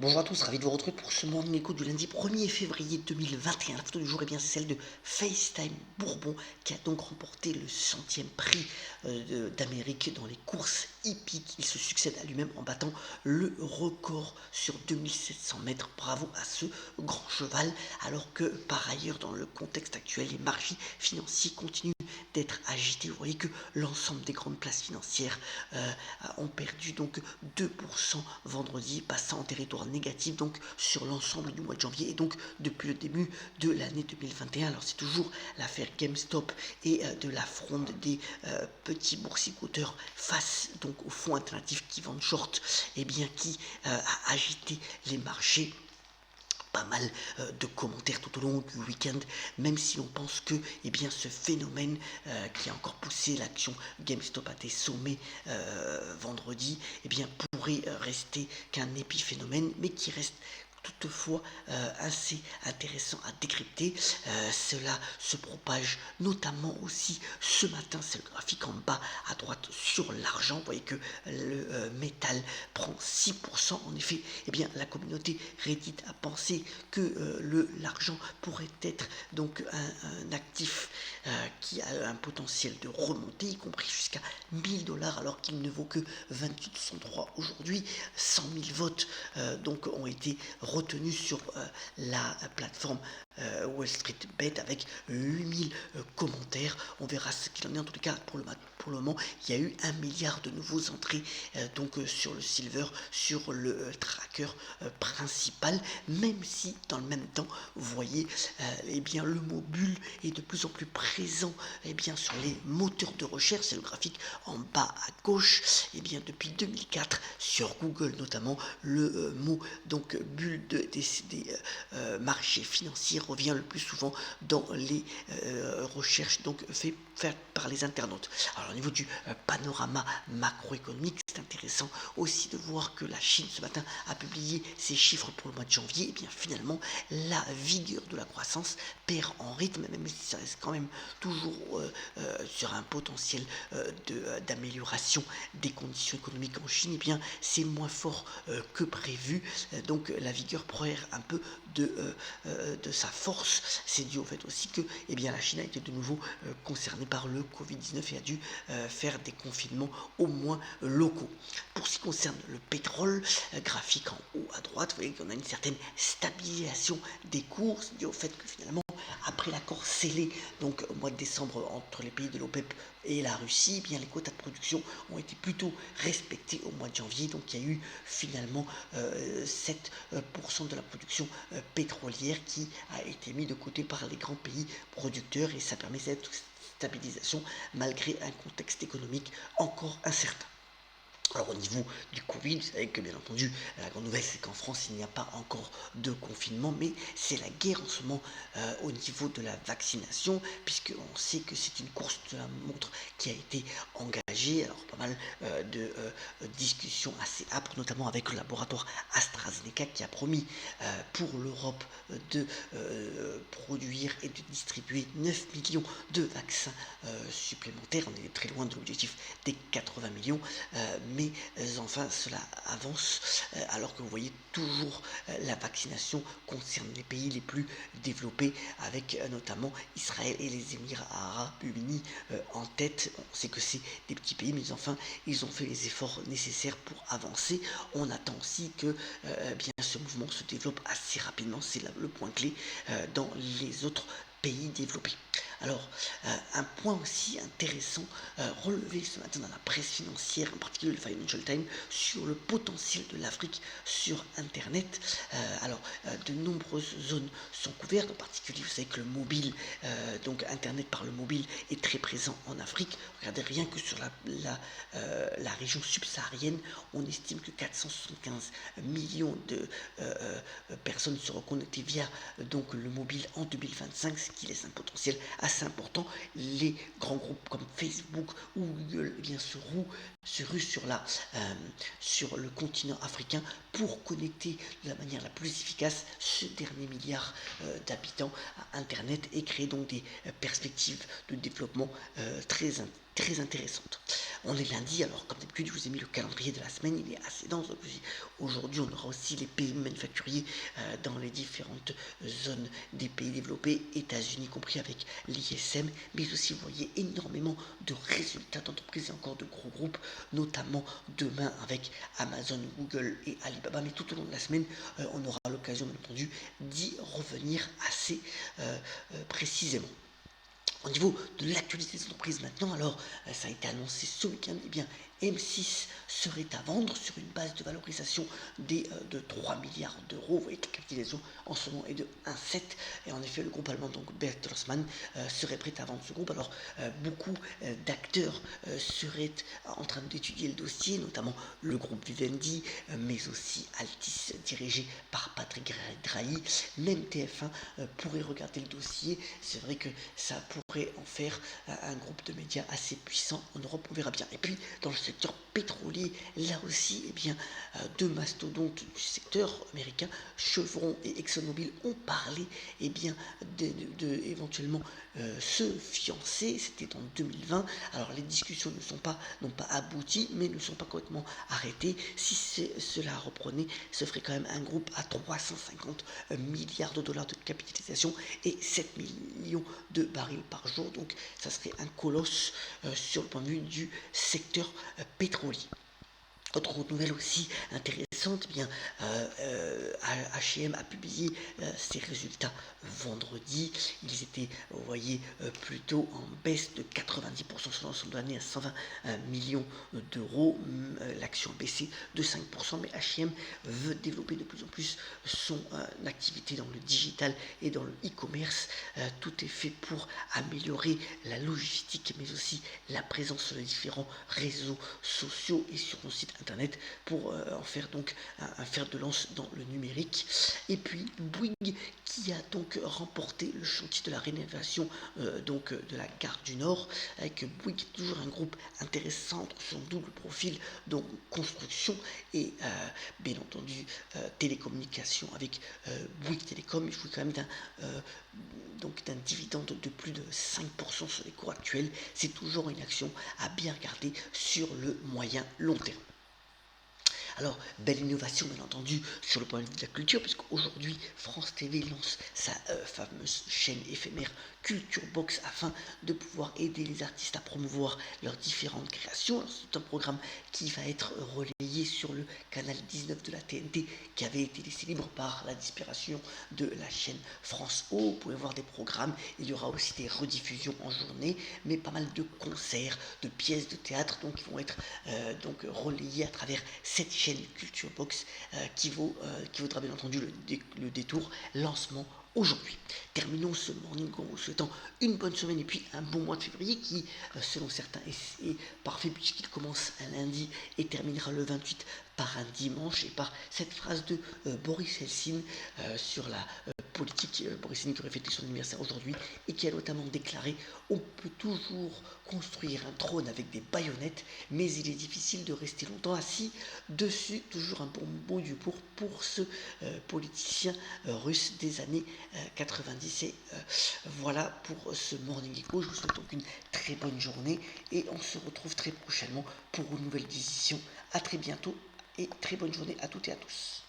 Bonjour à tous, ravi de vous retrouver pour ce Morning Echo du lundi 1er février 2021. La photo du jour, c'est celle de FaceTime Bourbon qui a donc remporté le 100e prix d'Amérique dans les courses hippiques. Il se succède à lui-même en battant le record sur 2700 mètres. Bravo à ce grand cheval, alors que par ailleurs dans le contexte actuel, les marchés financiers continuent d'être agités. Vous voyez que l'ensemble des grandes places financières ont perdu donc 2% vendredi, passant en territoire négatif donc sur l'ensemble du mois de janvier et donc depuis le début de l'année 2021. Alors c'est toujours l'affaire GameStop et de la fronde des petits boursicoteurs face donc aux fonds alternatifs qui vendent short, et bien qui a agité les marchés. Pas mal de commentaires tout au long du week-end, même si on pense que ce phénomène qui a encore poussé l'action GameStop à des sommets vendredi, pourrait rester qu'un épiphénomène, mais qui reste toutefois assez intéressant à décrypter. Cela se propage notamment aussi ce matin, c'est le graphique en bas à droite sur l'argent. Vous voyez que le métal prend 6%. En effet, la communauté Reddit a pensé que l'argent pourrait être donc un actif qui a un potentiel de remontée, y compris jusqu'à 1000$, alors qu'il ne vaut que 28,3 aujourd'hui. 100 000 votes donc ont été retenus sur la plateforme Wall Street Bet avec 8000 commentaires. On verra ce qu'il en est. En tout cas, pour le moment, il y a eu 1 milliard de nouveaux entrées sur le silver, sur le tracker principal, même si dans le même temps, vous voyez, le mot bulle est de plus en plus présent sur les moteurs de recherche. C'est le graphique en bas à gauche. Depuis 2004, sur Google notamment, le mot donc bulle des marchés financiers revient le plus souvent dans les recherches donc faites par les internautes. Alors au niveau du panorama macroéconomique, c'est intéressant aussi de voir que la Chine ce matin a publié ses chiffres pour le mois de janvier. Et finalement, la vigueur de la croissance perd en rythme, même si ça reste quand même toujours sur un potentiel d'amélioration des conditions économiques en Chine. C'est moins fort que prévu. Donc la vigueur perd un peu de sa force. C'est dû au fait aussi que la Chine a été de nouveau concernée par le Covid-19 et a dû faire des confinements au moins locaux. Pour ce qui concerne le pétrole, graphique en haut à droite, vous voyez qu'on a une certaine stabilisation des cours, c'est dû au fait que finalement, après l'accord scellé donc au mois de décembre entre les pays de l'OPEP et la Russie, les quotas de production ont été plutôt respectés au mois de janvier. Donc il y a eu finalement 7% de la production pétrolière qui a été mis de côté par les grands pays producteurs, et ça permet cette stabilisation malgré un contexte économique encore incertain. Alors au niveau du Covid, vous savez que bien entendu, la grande nouvelle c'est qu'en France il n'y a pas encore de confinement, mais c'est la guerre en ce moment au niveau de la vaccination, puisqu'on sait que c'est une course de la montre qui a été engagée. Alors pas mal de discussions assez âpres, notamment avec le laboratoire AstraZeneca qui a promis pour l'Europe de produire et de distribuer 9 millions de vaccins supplémentaires. On est très loin de l'objectif des 80 millions, mais enfin cela avance, alors que vous voyez toujours la vaccination concerne les pays les plus développés, avec notamment Israël et les Émirats arabes unis en tête. On sait que c'est des petits pays, mais enfin ils ont fait les efforts nécessaires pour avancer. On attend aussi que ce mouvement se développe assez rapidement, c'est le point clé dans les autres pays développés. Alors, un point aussi intéressant relevé ce matin dans la presse financière, en particulier le Financial Times, sur le potentiel de l'Afrique sur Internet. De nombreuses zones sont couvertes, en particulier, vous savez que le mobile, donc Internet par le mobile, est très présent en Afrique. Regardez, rien que sur la région subsaharienne, on estime que 475 millions de personnes seront connectées via donc le mobile en 2025, ce qui laisse un potentiel assez important. Les grands groupes comme Facebook ou Google se ruent sur le continent africain pour connecter de la manière la plus efficace ce dernier milliard d'habitants à Internet et créer donc des perspectives de développement très très intéressante. On est lundi, alors comme d'habitude, je vous ai mis le calendrier de la semaine, il est assez dense. Donc aujourd'hui, on aura aussi les pays manufacturiers dans les différentes zones des pays développés, États-Unis compris avec l'ISM, mais aussi, vous voyez, énormément de résultats d'entreprises et encore de gros groupes, notamment demain avec Amazon, Google et Alibaba. Mais tout au long de la semaine, on aura l'occasion, bien entendu, d'y revenir assez précisément. Au niveau de l'actualité des entreprises maintenant, alors ça a été annoncé ce week-end, eh bien M6 serait à vendre sur une base de valorisation de 3 milliards d'euros. Vous voyez que la capitalisation en ce moment est de 1,7. Et en effet, le groupe allemand, donc Bertelsmann, serait prêt à vendre ce groupe. Alors, beaucoup d'acteurs seraient en train d'étudier le dossier, notamment le groupe Vivendi, mais aussi Altis, dirigé par Patrick Drahi. Même TF1 pourrait regarder le dossier. C'est vrai que ça pourrait en faire un groupe de médias assez puissant en Europe, on verra bien. Et puis, dans le secteur pétrolier, là aussi, eh bien, deux mastodontes du secteur américain, Chevron et ExxonMobil, ont parlé eh bien, éventuellement se fiancer. C'était en 2020. Alors les discussions n'ont pas abouti, mais ne sont pas complètement arrêtées. Si cela reprenait, ce ferait quand même un groupe à 350 milliards de dollars de capitalisation et 7 millions de barils par jour. Donc ça serait un colosse sur le point de vue du secteur pétrolier. Autre nouvelle aussi intéressante, eh bien H&M a publié ses résultats vendredi. Ils étaient, vous voyez, plutôt en baisse de 90% sur l'ensemble de l'année à 120 millions d'euros. L'action a baissé de 5%, mais H&M veut développer de plus en plus son activité dans le digital et dans le e-commerce. Tout est fait pour améliorer la logistique, mais aussi la présence sur les différents réseaux sociaux et sur nos sites internet pour en faire donc un fer de lance dans le numérique. Et puis Bouygues qui a donc remporté le chantier de la rénovation donc de la gare du Nord, avec Bouygues toujours un groupe intéressant entre son double profil, donc construction et bien entendu télécommunication avec Bouygues Télécom. Il faut quand même d'un dividende de plus de 5% sur les cours actuels. C'est toujours une action à bien regarder sur le moyen long terme. Alors, belle innovation bien entendu sur le point de vue de la culture, puisqu'aujourd'hui France TV lance sa fameuse chaîne éphémère Culture Box afin de pouvoir aider les artistes à promouvoir leurs différentes créations. C'est un programme qui va être relayé sur le canal 19 de la TNT qui avait été laissé libre par la disparition de la chaîne France O. Vous pouvez voir des programmes, il y aura aussi des rediffusions en journée, mais pas mal de concerts, de pièces de théâtre donc, qui vont être donc relayées à travers cette chaîne Culture Box qui vaudra bien entendu le détour. Lancement aujourd'hui. Terminons ce morning en vous souhaitant une bonne semaine et puis un bon mois de février qui, selon certains, est parfait puisqu'il commence un lundi et terminera le 28 par un dimanche, et par cette phrase de Boris Helsin sur la politique. Boris Helsin qui aurait fêté son anniversaire aujourd'hui et qui a notamment déclaré: on peut toujours construire un trône avec des baïonnettes, mais il est difficile de rester longtemps assis dessus. Toujours un bon lieu pour ce politicien russe des années 90. Et voilà pour ce Morning Echo. Je vous souhaite donc une très bonne journée et on se retrouve très prochainement pour une nouvelle édition. À très bientôt et très bonne journée à toutes et à tous.